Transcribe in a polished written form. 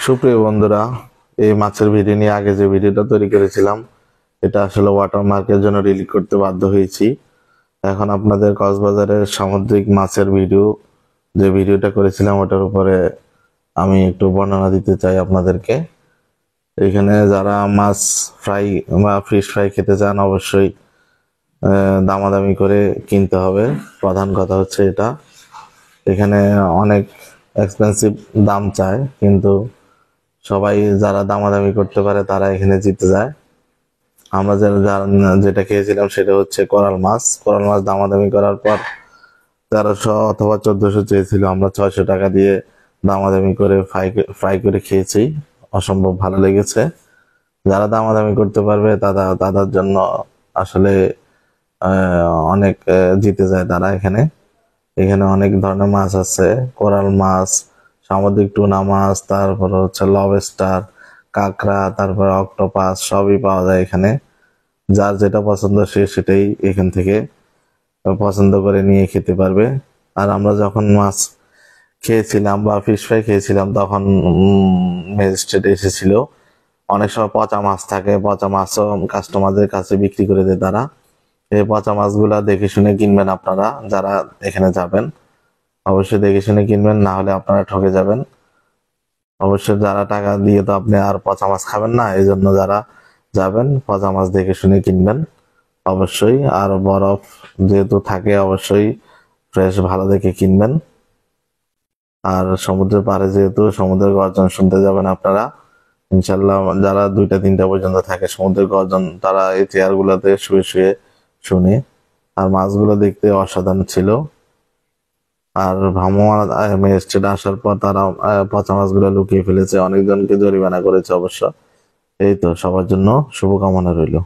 সুপ্রিয় বন্ধুরা, এই মাছের ভিডিও নিয়ে আগে যে ভিডিওটা তৈরি করেছিলাম এটা আসলে ওয়াটারমার্কের জন্য ডিলিট করতে বাধ্য হয়েছি। এখন আপনাদের কক্সবাজারের সামুদ্রিক মাছের যে ভিডিওটা করেছিলাম ওটার উপরে আমি একটু বর্ণনা দিতে চাই আপনাদেরকে। এখানে যারা মাছ ফ্রাই বা ফিশ ফ্রাই খেতে চান অবশ্যই দামাদামি করে কিনতে হবে। প্রধান কথা হচ্ছে এটা, এখানে অনেক এক্সপেন্সিভ দাম চায়, কিন্তু সবাই যারা দামাদামি করতে পারে তারা এখানে জিতে যায়। আমরা যেটা খেয়েছিলাম সেটা হচ্ছে কোরাল মাছ। দামাদামি করার পর 1300 অথবা 1400 চেয়েছিল, আমরা 600 টাকা দিয়ে দামাদামি করে ফ্রাই করে খেয়েছি। অসম্ভব ভালো লেগেছে। যারা দামাদামি করতে পারবে তাদের জন্য আসলে অনেক জিতে যায় তারা। এখানে অনেক ধরনের মাছ আছে, কোরাল মাছ, সামুদ্রিক টুনা মাছ, তারপর হচ্ছে লবস্টার, কাঁকড়া, তারপর অক্টোপাস, সবই পাওয়া যায় এখানে। যার যেটা পছন্দ সে সেটাই এখান থেকে পছন্দ করে নিয়ে খেতে পারবে। আর আমরা যখন মাছ খেয়েছিলাম বা ফিশ ফ্রাই খেয়েছিলাম তখন ম্যাজিস্ট্রেট এসেছিল। অনেক সময় পচা মাছ থাকে, পচা মাছও কাস্টমারদের কাছে বিক্রি করে দেয় তারা। এই পচা মাছগুলা দেখে শুনে কিনবেন আপনারা, যারা এখানে যাবেন অবশ্যই দেখে শুনে কিনবেন, না হলে আপনারা ঠকে যাবেন। অবশ্যই যারা টাকা দিয়ে তো আপনি আর পচা মাছ খাবেন না, এই জন্য যারা যাবেন পচা মাছ দেখে শুনে কিনবেন অবশ্যই। আর বরফ যেহেতু থাকে অবশ্যই ফ্রেশ ভালো দেখে কিনবেন। আর সমুদ্রের পাড়ে যেহেতু সমুদ্রের গর্জন শুনতে যাবেন আপনারা, ইনশাল্লাহ যারা 2টা-3টা পর্যন্ত থাকে সমুদ্রের গর্জন তারা এই চেয়ার গুলাতে শুয়ে শুয়ে শুনে। আর মাছগুলো দেখতে অসাধারণ ছিল। আর ভ্রাম্যমাণ ম্যাজিস্ট্রেট আসার পর তারা পচা মাছগুলো লুকিয়ে ফেলেছে, অনেকজনকে জরিমানা করেছে অবশ্য। এই তো, সবার জন্য শুভকামনা রইল।